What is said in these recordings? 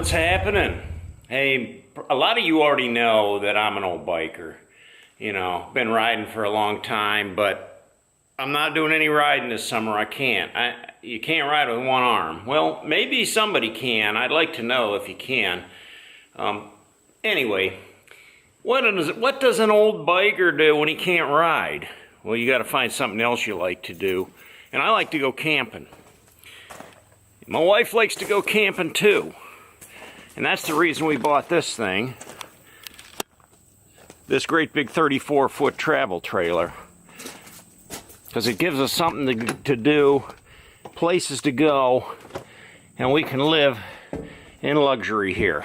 what's happening? Hey, a lot of you already know that I'm an old biker. You know, been riding for a long time, but I'm not doing any riding this summer. I can't. You can't ride with one arm. Well, maybe somebody can. I'd like to know if you can. Anyway, what does an old biker do when he can't ride? Well, you got to find something else you like to do. And I like to go camping. My wife likes to go camping too. And that's the reason we bought this thing. This great big 34-foot travel trailer. Because it gives us something to do, places to go, and we can live in luxury here.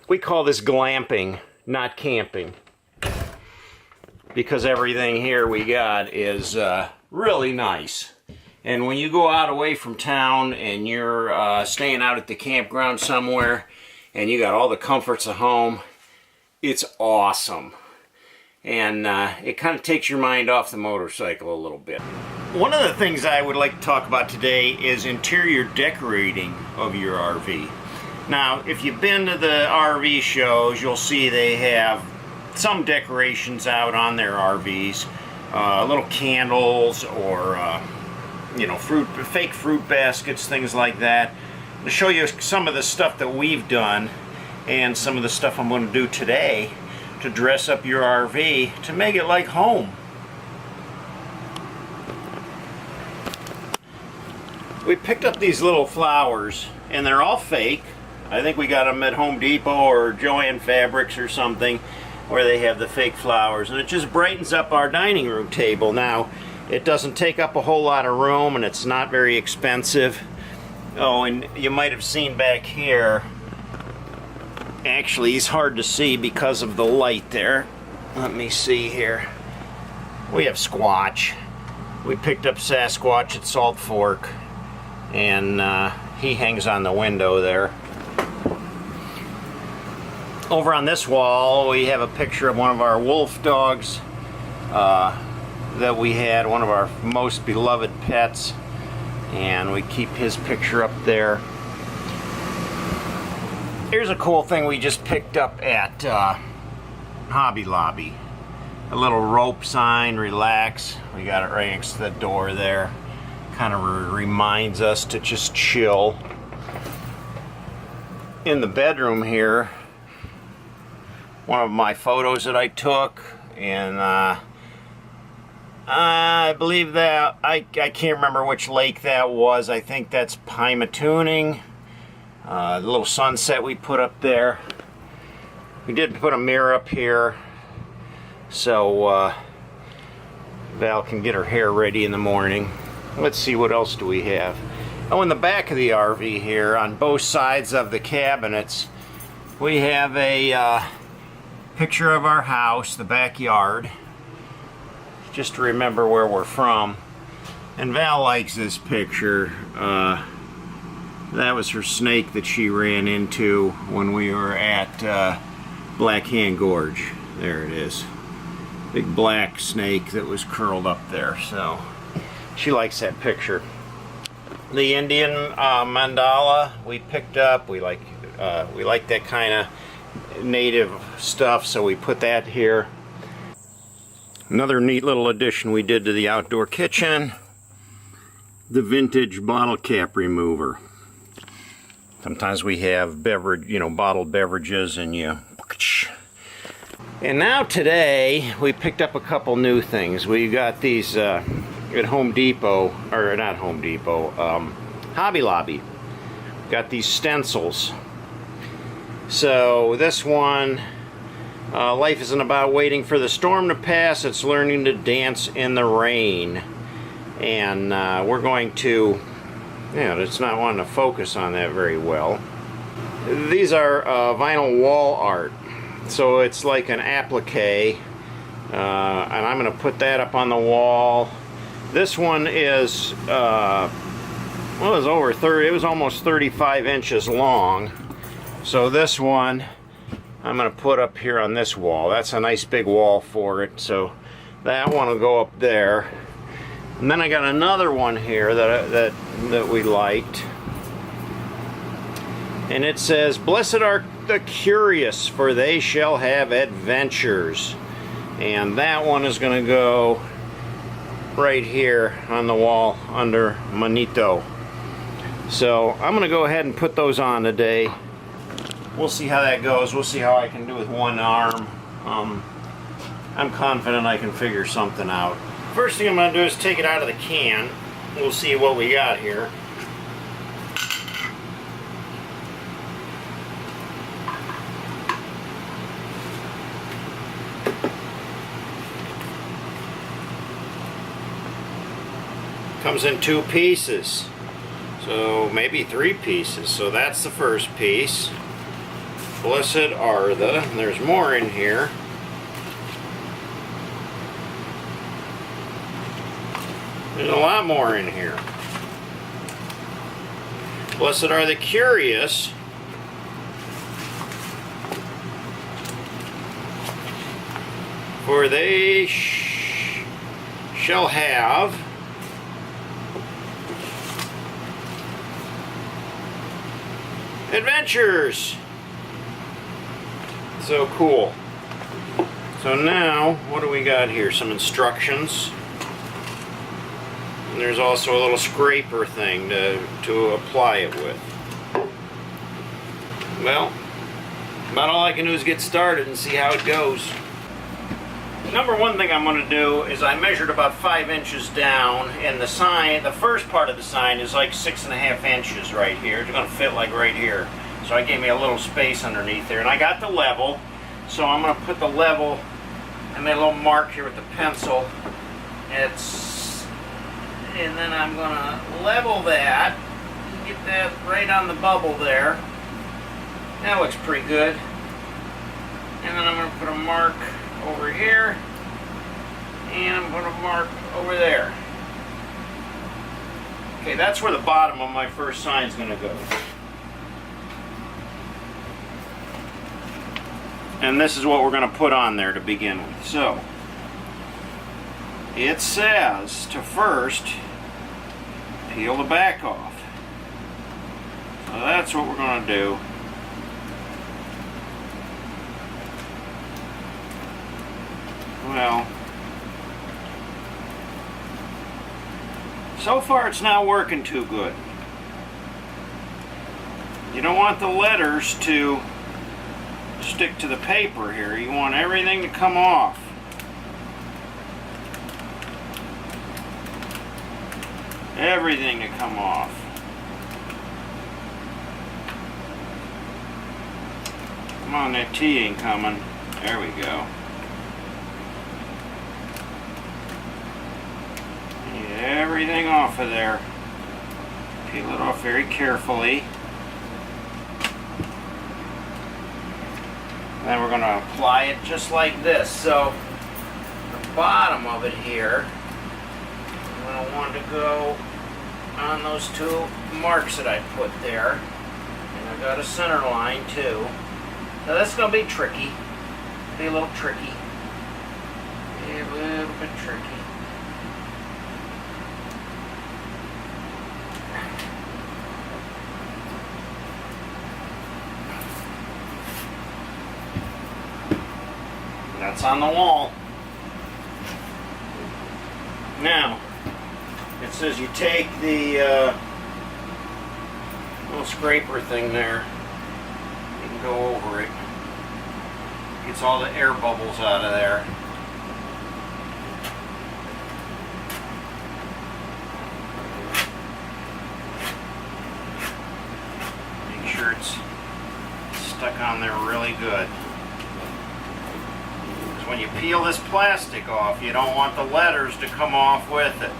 We call this glamping, not camping. Because everything here we got is really nice. And when you go out away from town and you're staying out at the campground somewhere and you got all the comforts of home, it's awesome. And it kind of takes your mind off the motorcycle a little bit. One of the things I would like to talk about today is interior decorating of your RV. Now, if you've been to the RV shows, you'll see they have some decorations out on their RVs. Little candles or you know, fake fruit baskets, things like that. To show you some of the stuff that we've done and some of the stuff I'm going to do today to dress up your RV to make it like home. We picked up these little flowers and they're all fake. I think we got them at Home Depot or Joann Fabrics or something where they have the fake flowers, and it just brightens up our dining room table. Now, it doesn't take up a whole lot of room and it's not very expensive. Oh, and you might have seen back here, actually it's hard to see because of the light there. Let me see here. We have Squatch. We picked up Sasquatch at Salt Fork, and he hangs on the window there. Over on this wall we have a picture of one of our wolf dogs that we had, one of our most beloved pets, and we keep his picture up there. Here's a cool thing we just picked up at Hobby Lobby. A little rope sign, relax. We got it right next to the door there. Kind of reminds us to just chill. In the bedroom here, one of my photos that I took, and I believe that, I can't remember which lake that was. I think that's Pymatuning. The little sunset we put up there. We did put a mirror up here so Val can get her hair ready in the morning. Let's see, what else do we have? Oh, in the back of the RV here, on both sides of the cabinets, we have a picture of our house, the backyard, just to remember where we're from. And Val likes this picture. That was her snake that she ran into when we were at Black Hand Gorge. There it is. Big black snake that was curled up there. So she likes that picture. The Indian mandala we picked up. We like that kind of native stuff, so we put that here. Another neat little addition we did to the outdoor kitchen, the vintage bottle cap remover. Sometimes we have bottled beverages, and and now today we picked up a couple new things. We got these at Home Depot, or not Home Depot, Hobby Lobby. Got these stencils. So this one, life isn't about waiting for the storm to pass, it's learning to dance in the rain. And we're going to, it's not wanting to focus on that very well. These are vinyl wall art. So it's like an applique, and I'm going to put that up on the wall. This one is, well, it was almost 35 inches long. So this one I'm going to put up here on this wall. That's a nice big wall for it, so that one will go up there. And then I got another one here that we liked. And it says, "Blessed are the curious, for they shall have adventures." And that one is going to go right here on the wall under Manito. So I'm going to go ahead and put those on today. We'll see how that goes. We'll see how I can do with one arm. I'm confident I can figure something out. First thing I'm going to do is take it out of the can. We'll see what we got here. Comes in 2 pieces, so maybe 3 pieces. So that's the first piece. Blessed are the, and there's more in here. There's a lot more in here. Blessed are the curious, for they shall have adventures. So cool. So now, what do we got here? Some instructions. And there's also a little scraper thing to apply it with. Well, about all I can do is get started and see how it goes. Number one thing I'm going to do is I measured about 5 inches down, and the sign, the first part of the sign is like 6.5 inches right here. It's going to fit like right here. So I gave me a little space underneath there, and I got the level. So I'm going to put the level. I made a little mark here with the pencil. And then I'm going to level that. Get that right on the bubble there. That looks pretty good. And then I'm going to put a mark over here, and I'm going to mark over there. Okay, that's where the bottom of my first sign is going to go. And this is what we're going to put on there to begin with. So, it says to first peel the back off. So that's what we're going to do. Well, so far it's not working too good. You don't want the letters to stick to the paper here. You want everything to come off. Everything to come off. Come on, that T ain't coming. There we go. Everything off of there. Peel it off very carefully. And then we're going to apply it just like this. So the bottom of it here, I'm going to want to go on those 2 marks that I put there. And I've got a center line too. Now that's going to be tricky. Be a little tricky. Be a little bit tricky. That's on the wall. Now, it says you take the little scraper thing there, you can go over it. Gets all the air bubbles out of there. Make sure it's stuck on there really good. When you peel this plastic off, you don't want the letters to come off with it.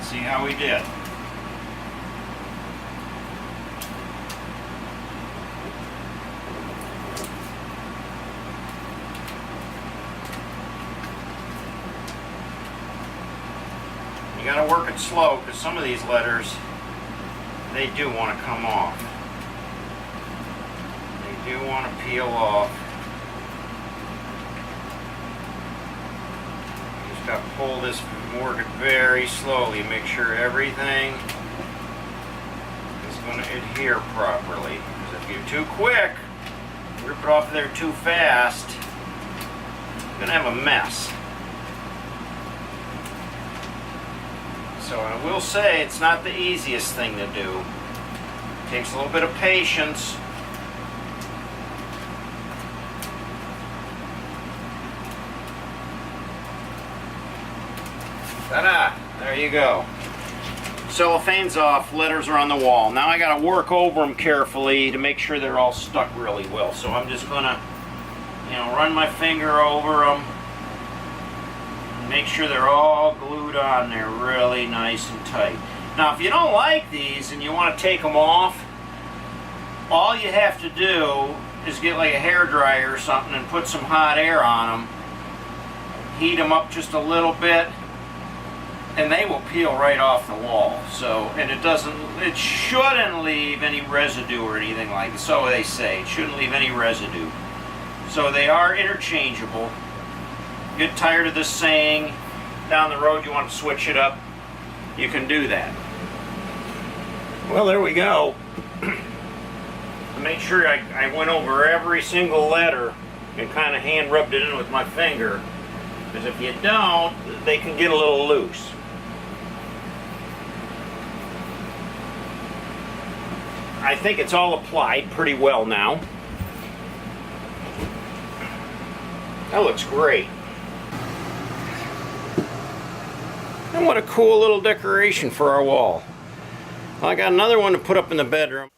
See how we did. You gotta work it slow, because some of these letters, they do want to come off. They do want to peel off. Got to pull this and work it very slowly. Make sure everything is going to adhere properly. Because If you're too quick, rip it off of there too fast, you're gonna have a mess. So I will say it's not the easiest thing to do. It takes a little bit of patience. Ta-da! There you go. Cellophane's off, letters are on the wall. Now I gotta work over them carefully to make sure they're all stuck really well. So I'm just gonna, run my finger over them. Make sure they're all glued on there really nice and tight. Now if you don't like these and you want to take them off, all you have to do is get like a hairdryer or something and put some hot air on them. Heat them up just a little bit and they will peel right off the wall. So, and it shouldn't leave any residue or anything like that. So they say, it shouldn't leave any residue. So they are interchangeable. Get tired of this saying, down the road you want to switch it up, you can do that. Well, there we go. Make sure I went over every single letter and kind of hand rubbed it in with my finger, because if you don't, they can get a little loose. I think it's all applied pretty well now. That looks great. And what a cool little decoration for our wall. Well, I got another one to put up in the bedroom.